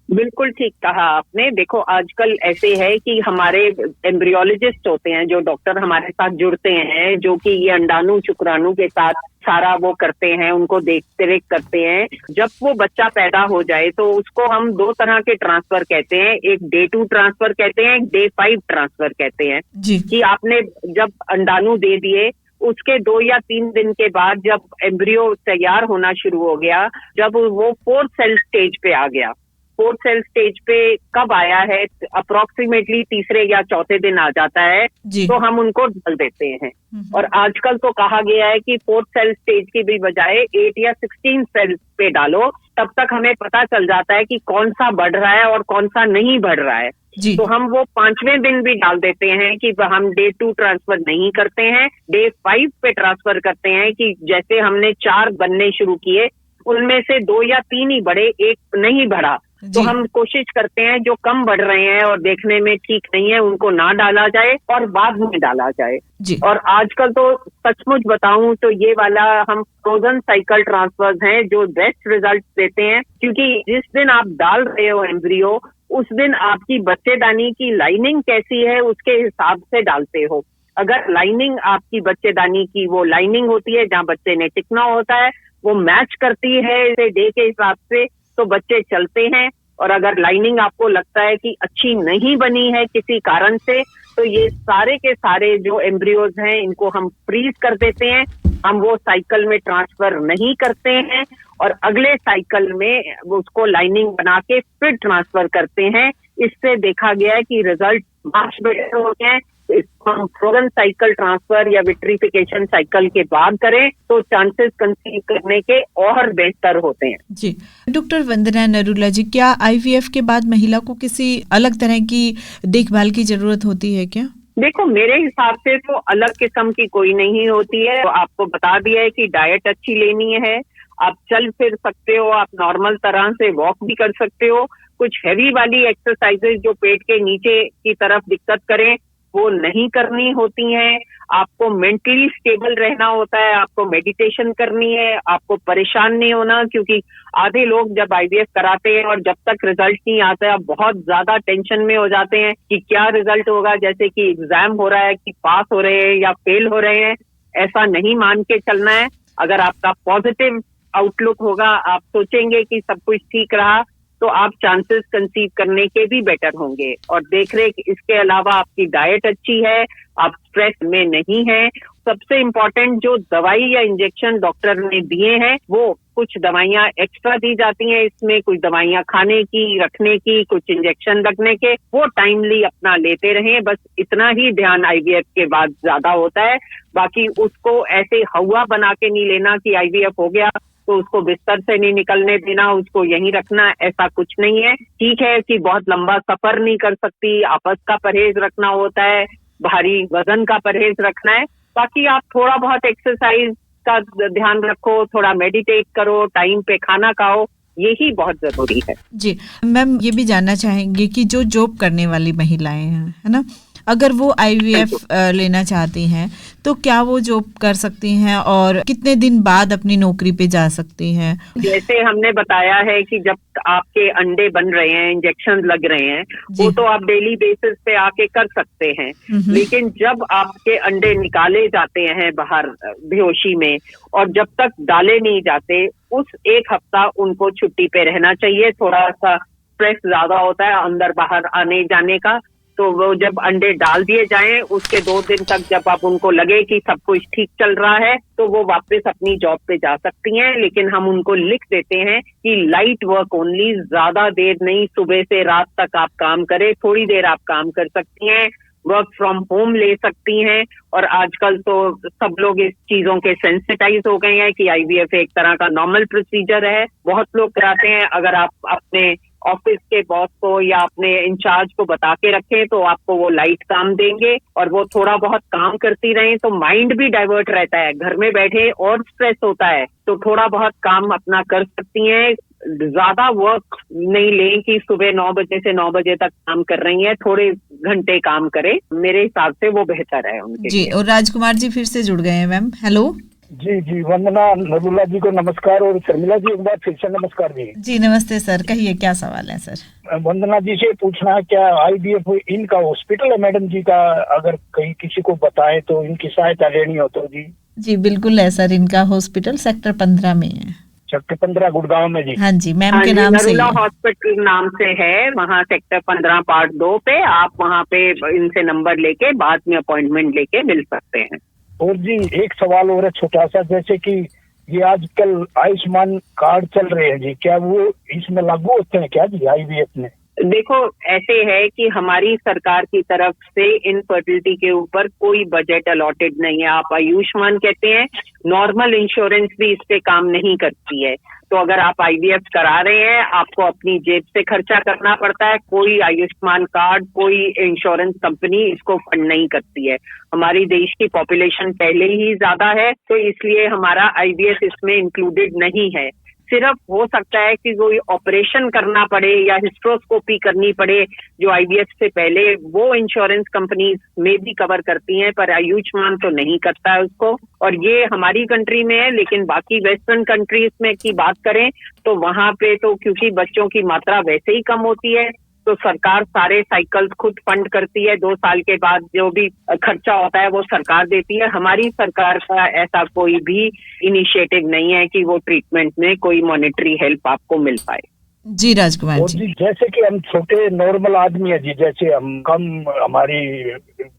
बिल्कुल ठीक कहा आपने। देखो आजकल ऐसे है कि हमारे एम्ब्रियोलॉजिस्ट होते हैं जो डॉक्टर हमारे साथ जुड़ते हैं, जो कि ये अंडाणु शुक्राणु के साथ सारा वो करते हैं, उनको देखते रेख करते हैं। जब वो बच्चा पैदा हो जाए तो उसको हम 2 तरह के ट्रांसफर कहते हैं, एक डे 2 ट्रांसफर कहते हैं, एक डे 5 ट्रांसफर कहते हैं। जी। कि आपने जब अंडाणु दे दिए उसके 2 या 3 दिन के बाद जब एम्ब्रियो तैयार होना शुरू हो गया, जब वो 4th सेल स्टेज पे आ गया, 4th सेल स्टेज पे कब आया है, अप्रोक्सीमेटली तीसरे या चौथे दिन आ जाता है, तो हम उनको डाल देते हैं। और आजकल तो कहा गया है कि 4th सेल स्टेज की भी बजाय 8 या 16 सेल पे डालो, तब तक हमें पता चल जाता है कि कौन सा बढ़ रहा है और कौन सा नहीं बढ़ रहा है। तो हम वो 5वें दिन भी डाल देते हैं कि हम डे 2 ट्रांसफर नहीं करते हैं, डे 5 पे ट्रांसफर करते हैं कि जैसे हमने 4 बनने शुरू किए उनमें से 2 या 3 ही बढ़े, 1 नहीं बढ़ा, तो हम कोशिश करते हैं जो कम बढ़ रहे हैं और देखने में ठीक नहीं है उनको ना डाला जाए और बाद में डाला जाए। और आजकल तो सचमुच बताऊं तो ये वाला हम फ्रोजन साइकिल ट्रांसफर्स हैं जो बेस्ट रिजल्ट देते हैं, क्योंकि जिस दिन आप डाल रहे हो एम्ब्रियो उस दिन आपकी बच्चेदानी की लाइनिंग कैसी है उसके हिसाब से डालते हो। अगर लाइनिंग आपकी बच्चेदानी की वो लाइनिंग होती है जहाँ बच्चे ने टिकना होता है, वो मैच करती है इसे डे के हिसाब से, तो बच्चे चलते हैं। और अगर लाइनिंग आपको लगता है कि अच्छी नहीं बनी है किसी कारण से, तो ये सारे के सारे जो एम्ब्रियोज हैं इनको हम फ्रीज कर देते हैं, हम वो साइकिल में ट्रांसफर नहीं करते हैं और अगले साइकिल में उसको लाइनिंग बना के फिर ट्रांसफर करते हैं। इससे देखा गया है कि रिजल्ट मच बेटर होते हैं। इसको हम फ्रोजन साइकिल ट्रांसफर या विट्रिफिकेशन साइकिल के बाद करें तो चांसेस कंसीव करने के और बेहतर होते हैं। जी डॉक्टर वंदना नरूला जी, क्या आईवीएफ के बाद महिला को किसी अलग तरह की देखभाल की जरूरत होती है क्या? देखो मेरे हिसाब से तो अलग किस्म की कोई नहीं होती है। तो आपको बता दिया है कि डाइट अच्छी लेनी है, आप चल फिर सकते हो, आप नॉर्मल तरह से वॉक भी कर सकते हो। कुछ हैवी वाली एक्सरसाइजेज जो पेट के नीचे की तरफ दिक्कत करें वो नहीं करनी होती हैं। आपको मेंटली स्टेबल रहना होता है, आपको मेडिटेशन करनी है, आपको परेशान नहीं होना, क्योंकि आधे लोग जब आईवीएफ कराते हैं और जब तक रिजल्ट नहीं आता है बहुत ज्यादा टेंशन में हो जाते हैं कि क्या रिजल्ट होगा, जैसे कि एग्जाम हो रहा है कि पास हो रहे हैं या फेल हो रहे हैं। ऐसा नहीं मान के चलना है। अगर आपका पॉजिटिव आउटलुक होगा, आप सोचेंगे कि सब कुछ ठीक रहा, तो आप चांसेस कंसीव करने के भी बेटर होंगे। और देख रेख इसके अलावा आपकी डाइट अच्छी है, आप स्ट्रेस में नहीं है। सबसे इम्पोर्टेंट जो दवाई या इंजेक्शन डॉक्टर ने दिए हैं वो कुछ दवाइयां एक्स्ट्रा दी जाती हैं, इसमें कुछ दवाइयां खाने की, रखने की, कुछ इंजेक्शन लगने के, वो टाइमली अपना लेते रहें। बस इतना ही ध्यान आईवीएफ के बाद ज्यादा होता है। बाकी उसको ऐसे हवा बना के नहीं लेना कि आईवीएफ हो गया तो उसको बिस्तर से नहीं निकलने देना, उसको यहीं रखना, ऐसा कुछ नहीं है। ठीक है कि बहुत लंबा सफर नहीं कर सकती, आपस का परहेज रखना होता है, भारी वजन का परहेज रखना है। बाकी आप थोड़ा बहुत एक्सरसाइज का ध्यान रखो, थोड़ा मेडिटेट करो, टाइम पे खाना खाओ, यही बहुत जरूरी है। जी मैम, ये भी जानना चाहेंगे कि जो जॉब करने वाली महिलाएं हैं, है ना, अगर वो आईवीएफ लेना चाहती हैं तो क्या वो जॉब कर सकती हैं और कितने दिन बाद अपनी नौकरी पे जा सकती हैं? जैसे हमने बताया है कि जब आपके अंडे बन रहे हैं, इंजेक्शन लग रहे हैं, वो तो आप डेली बेसिस पे आके कर सकते हैं। लेकिन जब आपके अंडे निकाले जाते हैं बाहर बेहोशी में और जब तक डाले नहीं जाते, उस 1 हफ्ता उनको छुट्टी पे रहना चाहिए। थोड़ा सा स्ट्रेस ज्यादा होता है अंदर बाहर आने जाने का, तो वो जब अंडे डाल दिए जाएं उसके 2 दिन तक जब आप उनको लगे कि सब कुछ ठीक चल रहा है तो वो वापस अपनी जॉब पे जा सकती हैं। लेकिन हम उनको लिख देते हैं कि लाइट वर्क ओनली, ज्यादा देर नहीं, सुबह से रात तक आप काम करें, थोड़ी देर आप काम कर सकती हैं, वर्क फ्रॉम होम ले सकती हैं। और आजकल तो सब लोग इस चीजों के सेंसिटाइज हो गए हैं कि आईवीएफ एक तरह का नॉर्मल प्रोसीजर है, बहुत लोग कराते हैं। अगर आप अपने ऑफिस के बॉस को या अपने इंचार्ज को बता के रखें तो आपको वो लाइट काम देंगे और वो थोड़ा बहुत काम करती रहें तो माइंड भी डाइवर्ट रहता है। घर में बैठे और स्ट्रेस होता है तो थोड़ा बहुत काम अपना कर सकती हैं। ज्यादा वर्क नहीं लें कि सुबह 9 बजे से 9 बजे तक काम कर रही हैं, थोड़े घंटे काम करें, मेरे हिसाब से वो बेहतर है उनके जी। और राजकुमार जी फिर से जुड़ गए हैं मैम। हेलो जी जी, वंदना नरूला जी को नमस्कार और शर्मिला जी एक बार फिर से नमस्कार जी। जी नमस्ते सर, कहिए क्या सवाल है सर? वंदना जी से पूछना है, क्या आईवीएफ इनका हॉस्पिटल है मैडम जी का? अगर कहीं किसी को बताए तो इनकी सहायता लेनी हो तो जी। जी बिल्कुल है सर, इनका हॉस्पिटल सेक्टर 15 में है। सेक्टर 15 गुड़गांव में जी। हाँ जी, मैम के नाम से नरूला हॉस्पिटल नाम से है, वहाँ सेक्टर 15 पार्ट 2 पे। आप वहाँ पे इनसे नंबर लेके बाद में अपॉइंटमेंट लेके मिल सकते हैं। और जी एक सवाल और है छोटा सा, जैसे कि ये आजकल आयुष्मान कार्ड चल रहे हैं जी, क्या वो इसमें लागू होते हैं क्या जी आईवीएफ में? देखो ऐसे है कि हमारी सरकार की तरफ से इनफर्टिलिटी के ऊपर कोई बजट अलॉटेड नहीं है। आप आयुष्मान कहते हैं, नॉर्मल इंश्योरेंस भी इस पे काम नहीं करती है। तो अगर आप आईवीएफ करा रहे हैं आपको अपनी जेब से खर्चा करना पड़ता है, कोई आयुष्मान कार्ड कोई इंश्योरेंस कंपनी इसको फंड नहीं करती है। हमारी देश की पॉपुलेशन पहले ही ज्यादा है तो इसलिए हमारा आईवीएफ इसमें इंक्लूडेड नहीं है। सिर्फ हो सकता है कि कोई ऑपरेशन करना पड़े या हिस्ट्रोस्कोपी करनी पड़े जो आईवीएफ से पहले, वो इंश्योरेंस कंपनीज में भी कवर करती हैं, पर आयुष्मान तो नहीं करता है उसको। और ये हमारी कंट्री में है, लेकिन बाकी वेस्टर्न कंट्रीज में की बात करें तो वहां पे तो क्योंकि बच्चों की मात्रा वैसे ही कम होती है तो सरकार सारे साइकिल्स खुद फंड करती है। 2 साल के बाद जो भी खर्चा होता है वो सरकार देती है। हमारी सरकार का ऐसा कोई भी इनिशिएटिव नहीं है कि वो ट्रीटमेंट में कोई मॉनेटरी हेल्प आपको मिल पाए। जी राजकुमार और जी, जी जैसे कि हम छोटे नॉर्मल आदमी है जी, जैसे हम कम हमारी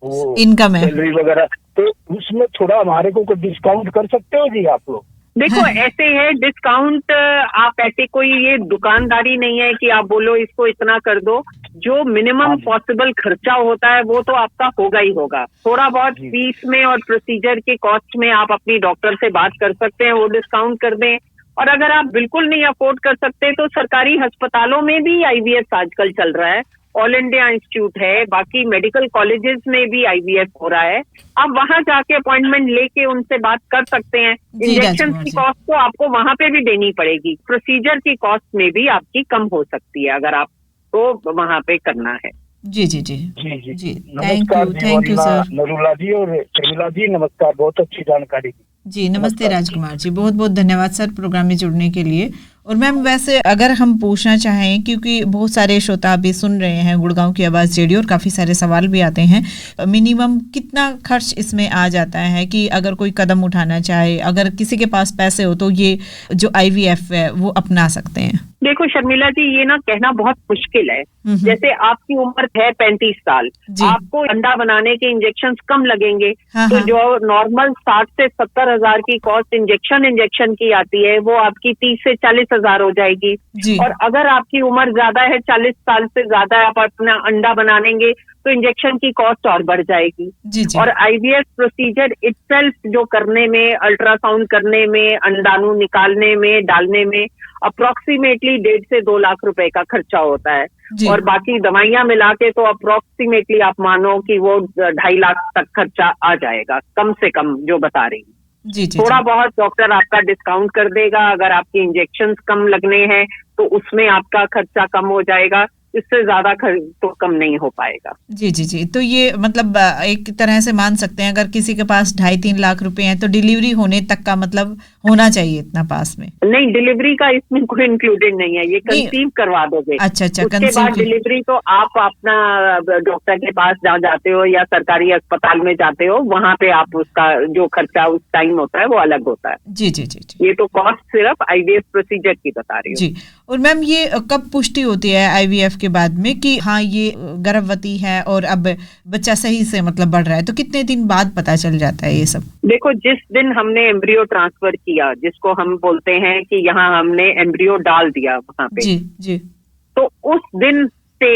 वो इनकम है, सैलरी वगैरह, तो उसमें थोड़ा हमारे को डिस्काउंट कर सकते हो जी आप लोग? देखो ऐसे है, डिस्काउंट आप ऐसे कोई ये दुकानदारी नहीं है कि आप बोलो इसको इतना कर दो। जो मिनिमम पॉसिबल खर्चा होता है वो तो आपका होगा ही होगा। थोड़ा बहुत फीस में और प्रोसीजर के कॉस्ट में आप अपनी डॉक्टर से बात कर सकते हैं, वो डिस्काउंट कर दें। और अगर आप बिल्कुल नहीं अफोर्ड कर सकते तो सरकारी अस्पतालों में भी आईवीएफ आजकल चल रहा है। ऑल इंडिया इंस्टीट्यूट है, बाकी मेडिकल कॉलेजेस में भी आईवीएफ हो रहा है। आप वहां जाके अपॉइंटमेंट लेके उनसे बात कर सकते हैं। इंजेक्शन की कॉस्ट तो आपको वहां पे भी देनी पड़ेगी, प्रोसीजर की कॉस्ट में भी आपकी कम हो सकती है अगर आपको वहां पे करना है। जी जी जी जी जी जी, नमस्कार थैंक यू सर। नरूला जी और शर्मिला जी नमस्कार, बहुत अच्छी जानकारी दी। जी नमस्ते राजकुमार जी, बहुत बहुत धन्यवाद सर प्रोग्राम में जुड़ने के लिए। और मैम वैसे अगर हम पूछना चाहें, क्योंकि बहुत सारे श्रोता अभी सुन रहे हैं गुड़गांव की आवाज़ रेडियो और काफ़ी सारे सवाल भी आते हैं, मिनिमम कितना खर्च इसमें आ जाता है कि अगर कोई कदम उठाना चाहे, अगर किसी के पास पैसे हो तो ये जो आईवीएफ है वो अपना सकते हैं? देखो शर्मिला जी, ये ना कहना बहुत मुश्किल है। जैसे आपकी उम्र है 35 साल, आपको अंडा बनाने के इंजेक्शन कम लगेंगे। तो जो नॉर्मल 60 से 70 हजार की कॉस्ट इंजेक्शन की आती है वो आपकी 30 से 40 हजार हो जाएगी। और अगर आपकी उम्र ज्यादा है, 40 साल से ज्यादा, आप अपना अंडा बनाएंगे तो इंजेक्शन की कॉस्ट और बढ़ जाएगी। और आईवीएफ प्रोसीजर इटसेल्फ जो करने में, अल्ट्रासाउंड करने में, अंडाणु निकालने में, डालने में अप्रोक्सीमेटली 1.5 से 2 लाख रुपए का खर्चा होता है। और बाकी दवाइयां मिला के तो अप्रोक्सीमेटली आप मानो कि वो 2.5 लाख तक खर्चा आ जाएगा, कम से कम जो बता रही। थोड़ा बहुत डॉक्टर आपका डिस्काउंट कर देगा। अगर आपके इंजेक्शन कम लगने हैं तो उसमें आपका खर्चा कम हो जाएगा, इससे ज्यादा तो कम नहीं हो पाएगा। जी जी जी, तो ये मतलब एक तरह से मान सकते हैं अगर किसी के पास 2.5-3 लाख रुपए हैं तो डिलीवरी होने तक का मतलब होना चाहिए इतना पास में? नहीं, डिलीवरी का इसमें कोई इंक्लूडेड नहीं है, ये कंसीव करवा दोगे। अच्छा, उसके बाद डिलीवरी तो आप अपना डॉक्टर के पास जहाँ जाते हो या सरकारी अस्पताल में जाते हो, वहाँ पे आप उसका जो खर्चा उस टाइम होता है वो अलग होता है। जी जी जी जी, ये तो कॉस्ट सिर्फ आईवीएफ प्रोसीजर की बता रही हूँ। जी। और मैम ये कब पुष्टि होती है आईवीएफ के बाद में कि हाँ ये गर्भवती है और अब बच्चा सही से मतलब बढ़ रहा है, तो कितने दिन बाद पता चल जाता है ये सब? देखो, जिस दिन हमने एम्ब्रियो ट्रांसफर किया, जिसको हम बोलते हैं कि यहाँ हमने एम्ब्रियो डाल दिया वहाँ पे, जी जी, तो उस दिन से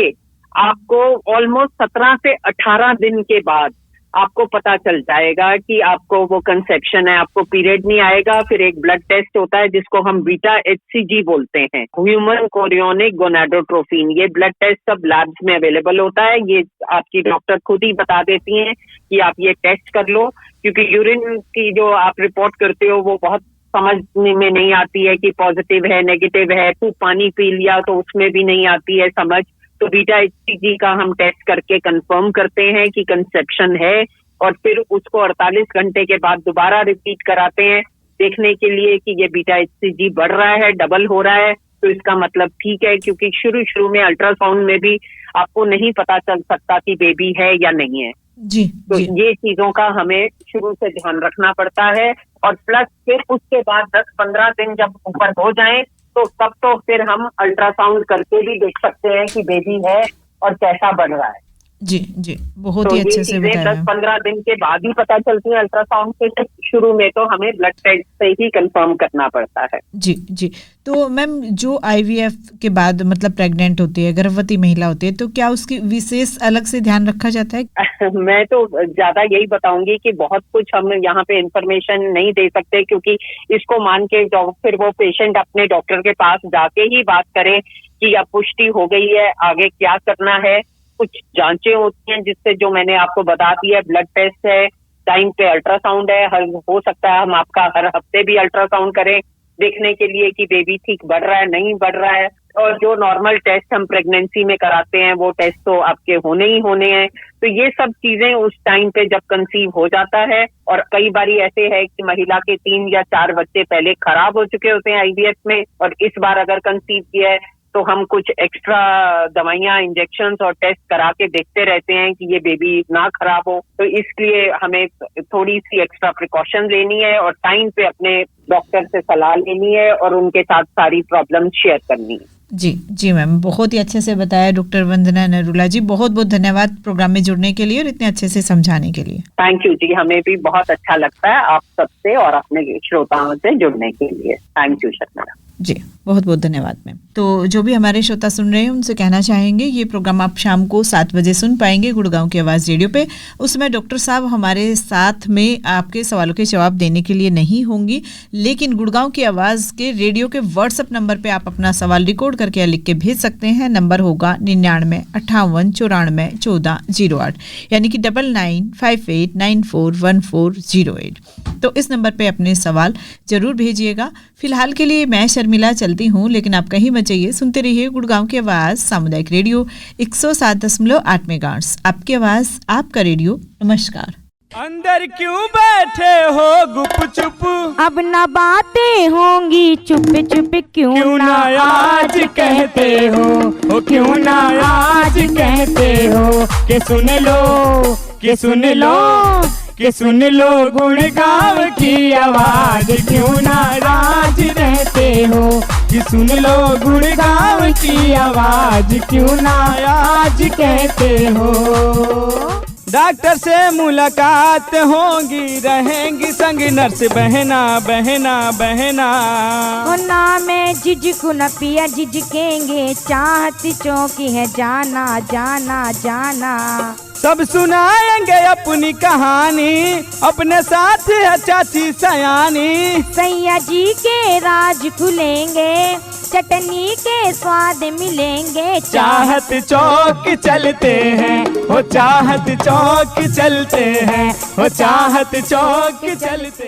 आपको ऑलमोस्ट 17 से 18 दिन के बाद आपको पता चल जाएगा कि आपको वो कंसेप्शन है, आपको पीरियड नहीं आएगा। फिर एक ब्लड टेस्ट होता है जिसको हम बीटा HCG बोलते हैं, ह्यूमन कोरियोनिक गोनाडोट्रोपिन। ये ब्लड टेस्ट सब लैब्स में अवेलेबल होता है। ये आपकी डॉक्टर खुद ही बता देती हैं कि आप ये टेस्ट कर लो, क्योंकि यूरिन की जो आप रिपोर्ट करते हो वो बहुत समझने में नहीं आती है कि पॉजिटिव है नेगेटिव है। तो पानी पी लिया तो उसमें भी नहीं आती है समझ। तो बीटा HCG का हम टेस्ट करके कंफर्म करते हैं कि कंसेप्शन है, और फिर उसको 48 घंटे के बाद दोबारा रिपीट कराते हैं देखने के लिए कि ये बीटा HCG बढ़ रहा है, डबल हो रहा है। तो इसका मतलब ठीक है, क्योंकि शुरू में अल्ट्रासाउंड में भी आपको नहीं पता चल सकता कि बेबी है या नहीं है। जी, तो जी। ये चीजों का हमें शुरू से ध्यान रखना पड़ता है। और प्लस फिर उसके बाद 10-15 दिन जब ऊपर हो जाए तो तब तो फिर हम अल्ट्रासाउंड करके भी देख सकते हैं कि बेबी है और कैसा बढ़ रहा है। जी, जी, बहुत ही अच्छे से बताया। 10-15 दिन के बाद ही पता चलती है अल्ट्रासाउंड से। शुरू में तो हमें ब्लड टेस्ट से ही कंफर्म करना पड़ता है। जी, जी। तो मैम जो IVF के बाद मतलब प्रेग्नेंट होती है, गर्भवती महिला होती है, तो क्या उसकी विशेष अलग से ध्यान रखा जाता है? मैं तो ज्यादा यही बताऊंगी कि बहुत कुछ हम यहाँ पे इंफॉर्मेशन नहीं दे सकते, क्योंकि इसको मान के फिर वो पेशेंट अपने डॉक्टर के पास जाके ही बात करे कि अब पुष्टि हो गई है, आगे क्या करना है। कुछ जांचें होती हैं जिससे जो मैंने आपको बता दी है, ब्लड टेस्ट है, टाइम पे अल्ट्रासाउंड है। हो सकता है हम आपका हर हफ्ते भी अल्ट्रासाउंड करें देखने के लिए कि बेबी ठीक बढ़ रहा है नहीं बढ़ रहा है। और जो नॉर्मल टेस्ट हम प्रेगनेंसी में कराते हैं वो टेस्ट तो आपके होने ही होने हैं। तो ये सब चीजें उस टाइम पे जब कंसीव हो जाता है, और कई बारी ऐसे है कि महिला के 3 या 4 बच्चे पहले खराब हो चुके होते हैं IVF में, और इस बार अगर कंसीव किया है तो हम कुछ एक्स्ट्रा दवाइयाँ, इंजेक्शंस और टेस्ट करा के देखते रहते हैं कि ये बेबी ना खराब हो। तो इसलिए हमें थोड़ी सी एक्स्ट्रा प्रिकॉशन लेनी है और टाइम पे अपने डॉक्टर से सलाह लेनी है और उनके साथ सारी प्रॉब्लम शेयर करनी है। जी, जी मैम, बहुत ही अच्छे से बताया डॉक्टर वंदना नरूला जी। बहुत बहुत धन्यवाद प्रोग्राम में जुड़ने के लिए और इतने अच्छे से समझाने के लिए। थैंक यू जी, हमें भी बहुत अच्छा लगता है आप सबसे और अपने श्रोताओं से जुड़ने के लिए। थैंक यू शर्मिला जी, बहुत बहुत धन्यवाद मैम। तो जो भी हमारे श्रोता सुन रहे हैं उनसे कहना चाहेंगे, ये प्रोग्राम आप शाम को 7 बजे सुन पाएंगे गुड़गांव की आवाज़ रेडियो पे। उसमें डॉक्टर साहब हमारे साथ में आपके सवालों के जवाब देने के लिए नहीं होंगी, लेकिन गुड़गांव की आवाज़ के रेडियो के व्हाट्सएप नंबर पे आप अपना सवाल रिकॉर्ड करके या लिख के भेज सकते हैं। नंबर होगा 99 58 94 14 08, यानी कि 9958941408। तो इस नंबर पे अपने सवाल जरूर भेजिएगा। फिलहाल के लिए मैं शर्मिला चलती हूँ, लेकिन आप कहीं मत जाइए, सुनते रहिए गुड़गांव की आवाज़ सामुदायिक रेडियो 107.8 मेगाहर्ट्ज़। आपकी आवाज़, आपका रेडियो। नमस्कार। अंदर क्यों बैठे हो गुप चुप, अब ना बातें होंगी चुप चुप, क्यों ना आज कहते हो क्यों ना आज कहते हो कि सुन लो कि सुन लो कि सुन लो गुड़गांव की आवाज, क्यों नाराज रहते हो कि सुन लो गुड़गांव की आवाज, क्यों नाराज कहते हो। डॉक्टर से मुलाकात होगी, रहेंगी संग नर्स बहना बहना बहना। ना मैं झिझकू न पिया झिझकेंगे, चाहत चौकी है जाना जाना जाना। सब सुनाएंगे अपनी कहानी, अपने साथ है चाची सयानी। सैया जी के राज खुलेंगे, चटनी के स्वाद मिलेंगे। चाहत चौक चलते हैं हो, चाहत चौक चलते हैं हो, चाहत चौक चलते।